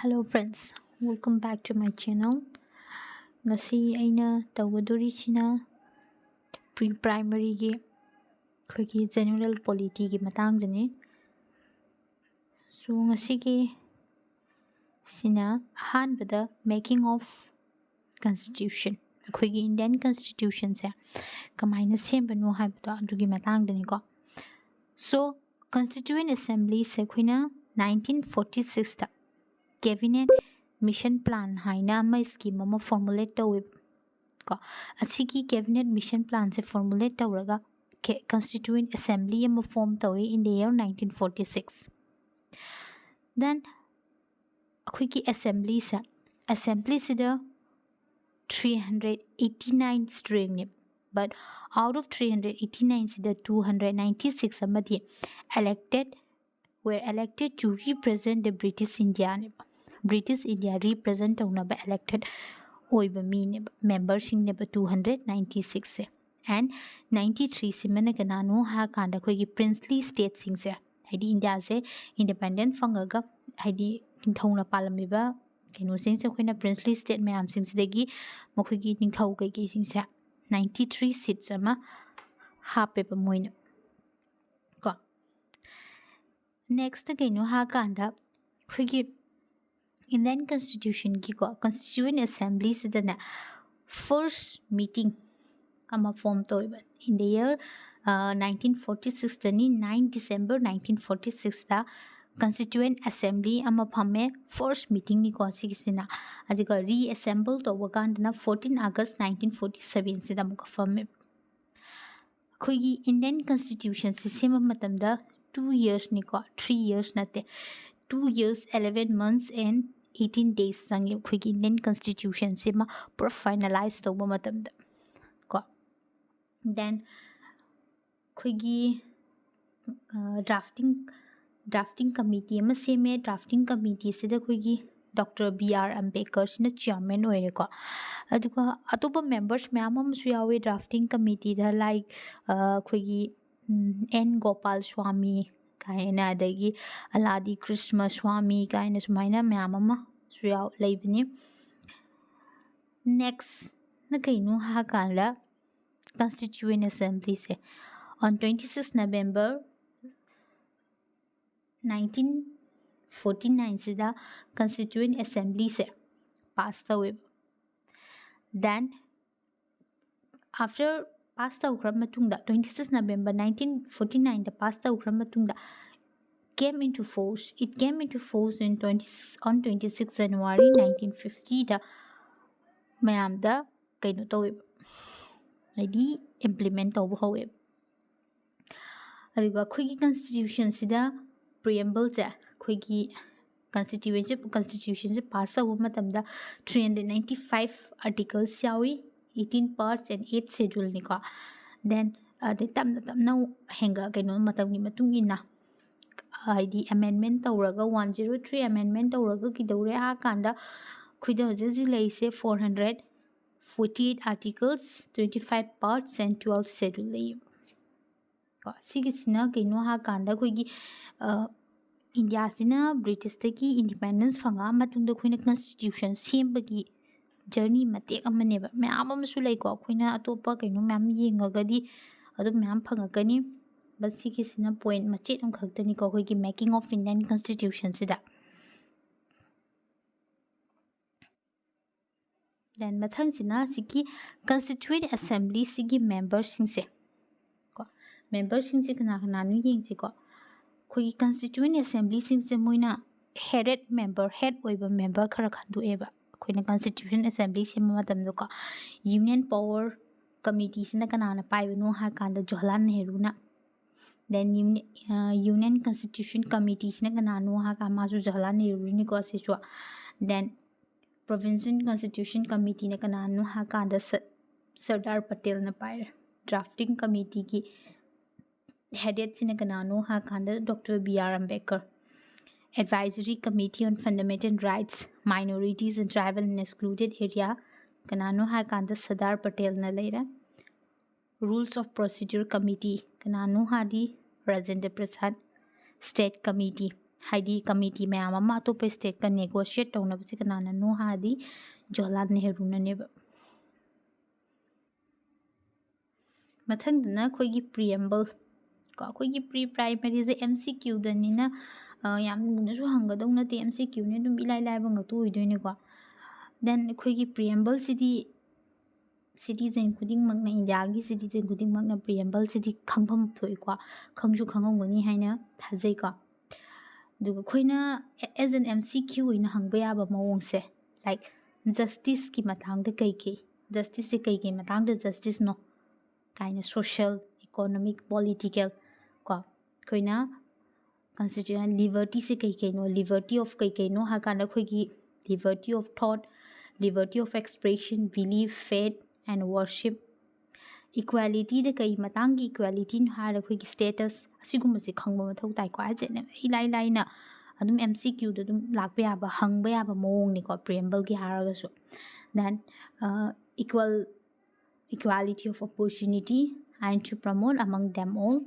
Hello friends, welcome back to my channel. Ngasi aina tawgaduri china pre-primary gi khoi general polity gi matang dani. So ngasi gi sina han bada making of constitution. Khoi Indian constitution se kamaina sembanu haibdo adugi matang dani ko. So constituent assembly se khoina 1946 ta cabinet mission plan haina ama scheme ama formulate tawi ko achiki cabinet mission plan se formulate tawraga constituent assembly ama form tawi in the year 1946. Then akhoi assembly sida 389 string ne, but out of 389 sida 296 amadi were elected to represent the British India ne. British India represent ba elected oiba mi ne member sing ne 296 se and 93 simana kanano ha kanda khoi princely state sing se haidi India se independent fangaga haidi ningthongna palami ba kenu sing se khoina princely state mayam sing sidagi mokhoi gi ningthau kai sing se 93 seats ama hape ba moina ko next kenu ha kanda khoi Indian constitution ki ko constituent assembly sidana first meeting ama form toiba in the year 1946 tani 9 December 1946 da constituent assembly ama phame first meeting ni ko sigisina adiga reassemble to wakandana 14 August 1947 sida muka phame khoigi Indian constitution se sema matamda 2 years ni ko 3 years nate 2 years 11 months and 18 days sangi khoi Indian constitution sema pura finalize to ba matamda ko then khoi drafting committee ama seme drafting committee sida khoi Dr. B.R. Ambedkar sina chairman oire ko aduga atoba members mayam amsu yawe drafting committee da like khoi N Gopal Swami kaina adagi Aladi Krishna Swami kaina sumaina mayam ama suyaw leibni next na kainu ha kanla constituent assembly se on 26 November 1949 sida constituent assembly se passed away. Then after passed out matungda 26 November 1949 the passed out matungda came into force. It came into force on 26 January 1950 da mayam da kaino to id implement over howe adiga khoi constitution sida preamble ja khoi constitution se pass over matamda 395 articles yawi 18 parts and 8 schedule ni ko then the tamna henga kaino matam ni matung ina id amendment tawraga 103 amendment tawraga kidore ha kanda khuida hoji leise 448 articles 25 parts and 12 schedule lay ko sigisina kaino ha kanda khoi India sina British teki independence fanga matungda khoina constitution sembagi journey matek amane ba mayam amsu lai ko khoina atopa kaino mayam yengagadi adu mayam phangakani bas sigisina point machet am khaktani ko khoi making of Indian constitution sida then mathang sina siki constituent assembly sigi members sing se ko members sing se kana kana nu yeng si ko khoi constituent assembly sing se moina head oiba member khara khandu eba khoina constituent assembly se matam do ko union power committee sina kana na paibanu ha kanda Jawaharlal Nehru na then union constitution committee sina kana no ha ka ma Jawaharlal Nehru ni ko se chwa then provincial constitution committee na kana no ha kanda Sardar Patel na pai drafting committee ki headed sina kana no ha kanda Dr. B.R. Ambedkar advisory committee on fundamental rights minorities and tribal and excluded area kana no ha kanda Sardar Patel na leira rules of procedure committee kana no ha di Rajendra Prasad state committee ꯍꯥꯏꯗꯤ committee ꯃꯌꯥꯝ ꯑꯃ ꯑꯇꯣꯞꯄ ꯁ꯭ꯇꯦꯠꯀ negotiate ꯇꯧꯅꯕꯁꯤ ꯀꯅꯥꯅꯅꯣ ꯍꯥꯏꯔꯗꯤ ꯖꯋꯥꯍꯔꯂꯥꯜ ꯅꯦꯍꯔꯨꯅꯅꯦꯕ ꯃꯊꯪꯗꯅ ꯑꯩꯈꯣꯏꯒꯤ ꯄ꯭ꯔꯤꯑꯦꯝꯕꯜ ꯀꯣ ꯑꯩꯈꯣꯏꯒꯤ pre ꯄ꯭ꯔꯥꯏꯃꯔꯤꯁꯦ MCQꯗꯅꯤꯅ ꯌꯥꯝ ꯂꯨꯅꯁꯨ ꯍꯪꯒꯗꯧ ꯅꯠꯇꯦ MCQꯅꯤ ꯑꯗꯨꯝ ꯏꯂꯥꯏ ꯂꯥꯏꯕ ꯉꯥꯛꯇ ꯑꯣꯏꯗꯣꯏꯅꯦꯀꯣ ꯗꯦꯟ ꯑꯩꯈꯣꯏꯒꯤ ꯄ꯭ꯔꯤꯑꯦꯝꯕꯜꯁꯤꯗꯤ ꯁꯤꯇꯤꯖꯦꯟ ꯈꯨꯗꯤꯡꯃꯛꯅ ꯏꯟꯗꯤꯌꯥꯒꯤ ꯁꯤꯇꯤꯖꯦꯟ ꯈꯨꯗꯤꯡꯃꯛꯅ ꯄ꯭ꯔꯤꯑꯦꯝꯕꯜꯁꯤꯗꯤ ꯈꯪꯐꯝ ꯊꯣꯛꯏꯀꯣ ꯈꯪꯁꯨ ꯈꯪꯉꯝꯒꯅꯤ ꯍꯥꯏꯅ ꯊꯥꯖꯩꯀꯣ ꯑꯗꯨꯒ ꯑꯩꯈꯣꯏꯅ ꯑꯦꯖ ꯑꯦꯟ MCQ ꯑꯣꯏꯅ ꯍꯪꯕ ꯌꯥꯕ ꯃꯑꯣꯡꯁꯦ ꯂꯥꯏꯛ ꯖꯁꯇꯤꯁꯀꯤ ꯃꯇꯥꯡꯗ ꯀꯩꯀꯩ ꯖꯁꯇꯤꯁꯁꯦ ꯀꯩꯀꯩ ꯃꯇꯥꯡꯗ ꯖꯁꯇꯤꯁꯅꯣ ꯀꯥꯏꯅ ꯁꯣꯁꯤꯌꯦꯜ ꯏꯀꯣꯅꯣꯃꯤꯛ ꯄꯣꯂꯤꯇꯤꯀꯦꯜ ꯀꯣ ꯑꯩꯈꯣꯏꯅ ꯀꯟꯁꯇꯤꯇ꯭ꯌꯨꯁꯟ ꯂꯤꯕꯔꯇꯤꯁꯦ ꯀꯩꯀꯩꯅꯣ ꯂꯤꯕꯔꯇꯤ ꯑꯣꯐ ꯀꯩꯀꯩꯅꯣ ꯍꯥꯏ ꯀꯥꯟꯗ ꯑꯩꯈꯣꯏꯒꯤ liberty of thought liberty of expression belief faith and worship ꯏꯀ꯭ꯋꯦꯂꯤꯇꯤꯗ ꯀꯩ ꯃꯇꯥꯡꯒꯤ ꯏꯀ꯭ꯋꯦꯂꯤꯇꯤꯅꯣ ꯍꯥꯏꯔ ꯑꯩꯈꯣꯏꯒꯤ ꯁ꯭ꯇꯦꯇꯁ ꯑꯁꯤꯒꯨꯝꯕꯁꯦ ꯈꯪꯕ ꯃꯊꯧ ꯇꯥꯏꯀꯣ ꯍꯥꯏꯁꯦ ꯏꯂꯥꯏ ꯂꯥꯏꯅ ꯑꯗꯨꯝ MCQꯗ ꯑꯗꯨꯝ ꯂꯥꯛꯄ ꯌꯥꯕ ꯍꯪꯕ ꯌꯥꯕ ꯃꯑꯣꯡꯅꯤꯀꯣ ꯄ꯭ꯔꯤꯑꯦꯝꯕꯜꯒꯤ ꯍꯥꯏꯔꯒꯁꯨ then equality of opportunity and to promote among them all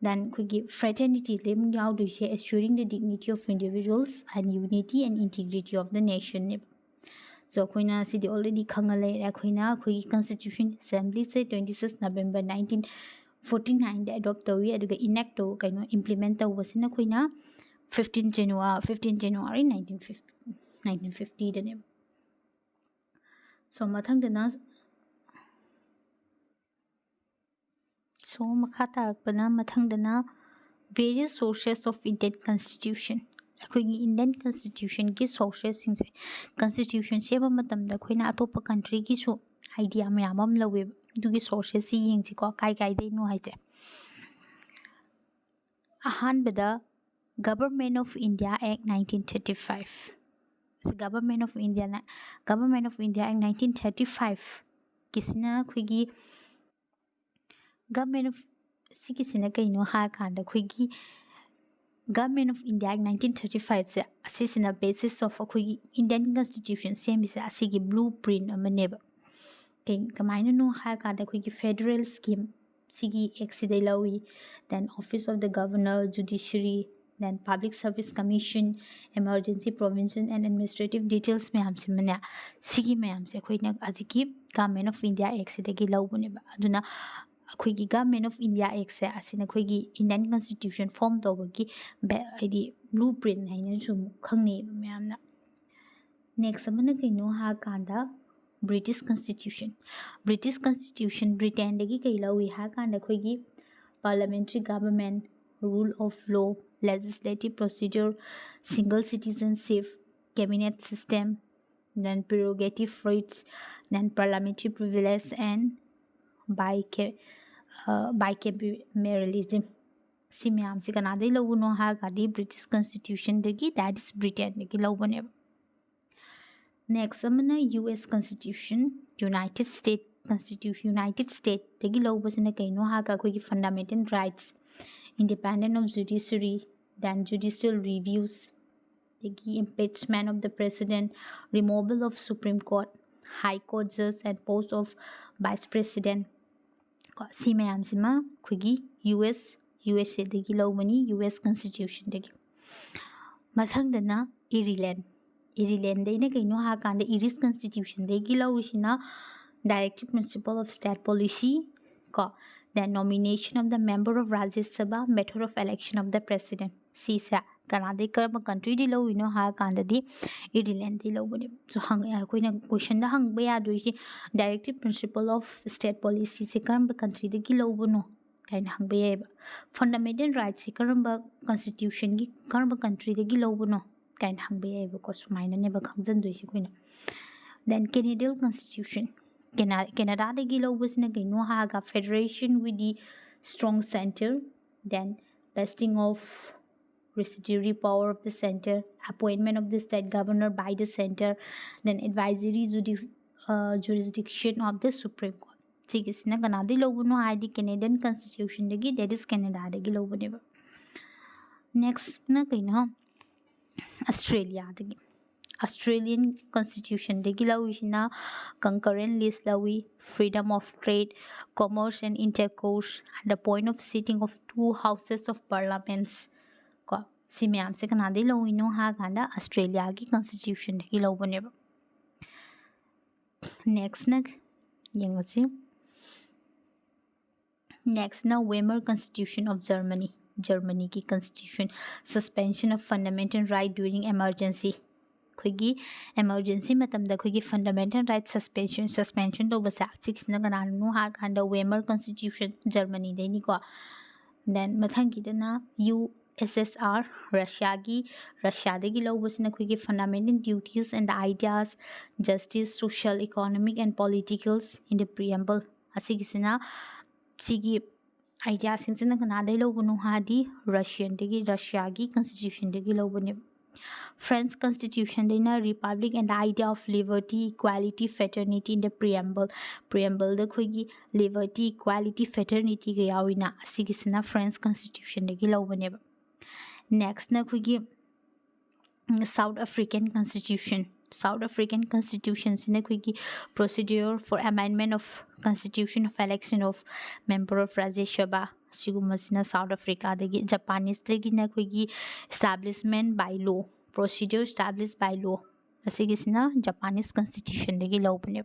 then ꯑꯩꯈꯣꯏꯒꯤ fraternity ꯂꯦꯝ ꯌꯥꯎꯗꯣꯏꯁꯦ assuring the dignity of individuals and unity and integrity of the nation so ꯑꯩꯈꯣꯏꯅ ꯁꯤꯗꯤ already ꯈꯪꯉ ꯂꯩꯔꯦ ꯑꯩꯈꯣꯏꯅ ꯑꯩꯈꯣꯏꯒꯤ constitution assemblyꯁꯦ 26 November 1949ꯗ adopt ꯇꯧꯏ ꯑꯗꯨꯒ enact ꯇꯧ ꯀꯩꯅꯣ implement ꯇꯧꯕꯁꯤꯅ ꯑꯩꯈꯣꯏꯅ 15 January 1950ꯗꯅꯦꯕ so ꯃꯊꯪꯗꯅ ꯃꯈꯥ ꯇꯥꯔꯛꯄꯅ ꯃꯊꯪꯗꯅ various sources of Indian constitution ꯑꯩꯈꯣꯏꯒꯤ Indian constitutionꯒꯤ sourcesꯁꯤꯡꯁꯦ constitution ꯁꯦꯝꯕ ꯃꯇꯝꯗ ꯑꯩꯈꯣꯏꯅ ꯑꯇꯣꯞꯄ countryꯒꯤꯁꯨ idea ꯃꯌꯥꯝ ꯑꯃ ꯂꯧꯋꯦꯕ ꯑꯗꯨꯒꯤ sourcesꯁꯤ ꯌꯦꯡꯁꯤꯀꯣ ꯀꯥꯏꯗꯩꯅꯣ ꯍꯥꯏꯁꯦ ꯑꯍꯥꯟꯕꯗ Government of India Act 1935 Government of India Act 1935 ꯀꯤꯁꯤꯅ ꯑꯩꯈꯣꯏꯒꯤ Government of ꯁꯤꯒꯤꯁꯤꯅ ꯀꯩꯅꯣ ꯍꯥꯏꯔꯀꯥꯟꯗ ꯑꯩꯈꯣꯏꯒꯤ Government of India Act 1935ꯁꯦ ꯑꯁꯤꯁꯤꯅ basis of ꯑꯩꯈꯣꯏꯒꯤ Indian Constitution ꯁꯦꯝꯃꯤꯁꯦ ꯑꯁꯤꯒꯤ blueprint ꯑꯃꯅꯦꯕ ꯀꯃꯥꯏꯅꯅꯣ ꯍꯥꯏꯔꯀꯥꯟꯗ ꯑꯩꯈꯣꯏꯒꯤ federal scheme ꯁꯤꯒꯤ ꯑꯦꯛꯁꯤꯗꯩ ꯂꯧꯏ then Office of the Governor Judiciary then Public Service Commission Emergency Provision and Administrative Details ꯃꯌꯥꯝꯁꯤꯃꯅꯦ ꯁꯤꯒꯤ ꯃꯌꯥꯝꯁꯦ ꯑꯩꯈꯣꯏꯅ ꯍꯧꯖꯤꯛꯀꯤ Government of India Actꯁꯤꯗꯒꯤ ꯂꯧꯕꯅꯦꯕ ꯑꯗꯨꯅ ꯑꯩꯈꯣꯏꯒꯤ Government of India Actꯁꯦ ꯑꯁꯤꯅ ꯑꯩꯈꯣꯏꯒꯤ Indian Constitution ꯐꯣꯔꯝ ꯇꯧꯕꯒꯤ ꯍꯥꯏꯗꯤ blueprint ꯍꯥꯏꯅꯁꯨ ꯈꯪꯅꯩꯌꯦꯕ ꯃꯌꯥꯝꯅ next amana kaino ha kanda British Constitution Britain dagi kai lawi ha kanda khoigi parliamentary government rule of law legislative procedure single citizenship cabinet system then prerogative rights then parliamentary privilege and bicameralism si mayam si kanadai lawuno ha gadi British Constitution dagi that is Britain dagi lawboneba next amana US Constitution United States dagi lawbasina kaino ha ka khoi fundamental rights independence of judiciary then judicial reviews dagi impeachment of the president removal of Supreme Court high court judge and post of vice president si mayam sima khoi USA dagi lawbani US Constitution dagi mathangdana Ireland dai kaino ha kanda Irish Constitution dagi lawrisina directive principle of state policy ko the nomination of the member of Rajya Sabha method of election of the president si sa kanadai karma country di lawino ha kanda di Ireland di lawbani so koina question da hangba ya doisi directive principle of state policy se karma country dagi lawbono kaina hangba ya fundamental rights se karma constitution gi karma country dagi lawbono kain hangba ya ko sumaina ne ba khangjan doisi koina then Canadian Constitution Canada dagi lawbasina kaino ha ga federation with the strong center then vesting of residuary power of the center appointment of the state governor by the center then advisory jurisdiction of the Supreme Court sigisina kanadai lawbuno haidi Canadian Constitution dagi that is Canada dagi lawbuneba next na kaino Australian Constitution dagi lawisina concurrent list lawi freedom of trade commerce and intercourse at the point of sitting of two houses of parliaments ꯁꯤ ꯃꯌꯥꯝꯁꯦ ꯀꯅꯥꯗꯩ ꯂꯧꯏꯅꯣ ꯍꯥꯏꯔꯀꯥꯟꯗ ꯑꯁꯇ꯭ꯔꯦꯂꯤꯌꯥꯒꯤ ꯀꯟꯁꯇꯤꯇ꯭ꯌꯨꯁꯟꯗꯒꯤ ꯂꯧꯕꯅꯦꯕ ꯅꯦꯛꯁꯅ ꯌꯦꯡꯉꯁꯤ ꯅꯦꯛꯁꯅ Weimar constitution of ꯖꯔꯃꯅꯤꯒꯤ constitution suspension of fundamental right during emergency ꯑꯩꯈꯣꯏꯒꯤ emergency ꯃꯇꯝꯗ ꯑꯩꯈꯣꯏꯒꯤ ꯐꯟꯗꯥꯃꯦꯟꯇꯦꯜ ꯔꯥꯏꯠ ꯁꯁꯄꯦꯟꯁꯟ ꯇꯧꯕꯁꯦ ꯁꯤꯒꯤꯁꯤꯅ ꯀꯅꯥꯅꯣ ꯍꯥꯏꯔꯀꯥꯟꯗ ꯋꯦꯃꯔ ꯀꯟꯁꯇꯤꯇ꯭ꯌꯨꯁꯟ ꯖꯔꯃꯅꯤꯗꯩꯅꯤꯀꯣ ꯗꯦꯟ ꯃꯊꯪꯒꯤꯗꯅ USSR ꯔꯁꯤꯌꯥꯗꯒꯤ ꯂꯧꯕꯁꯤꯅ ꯑꯩꯈꯣꯏꯒꯤ fundamental duties and the ideas justice social economic and political in the preamble ꯑꯁꯤꯒꯤꯁꯤꯅ ꯁꯤꯒꯤ ꯑꯥꯏꯗꯤꯌꯥꯁꯤꯡꯁꯤꯅ ꯀꯅꯥꯗꯒꯤ ꯂꯧꯕꯅꯣ ꯍꯥꯏꯔꯗꯤ ꯔꯁꯤꯌꯥꯒꯤ ꯀꯟꯁꯇꯤꯇ꯭ꯌꯨꯁꯟꯗꯒꯤ ꯂꯧꯕꯅꯦꯕ French Constitution dena republic and the idea of liberty, equality, fraternity in the preamble da khoigi liberty, equality, fraternity ga yawina asigisina French Constitution dagi lawbane ba next na khoigi South African Constitution sina khoigi procedure for amendment of constitution of election of member of Rajya Sabha sigumasina South Africa dagi Japanese dagi na khoigi establishment by law procedure established by law asigisina Japanese constitution dagi lawbane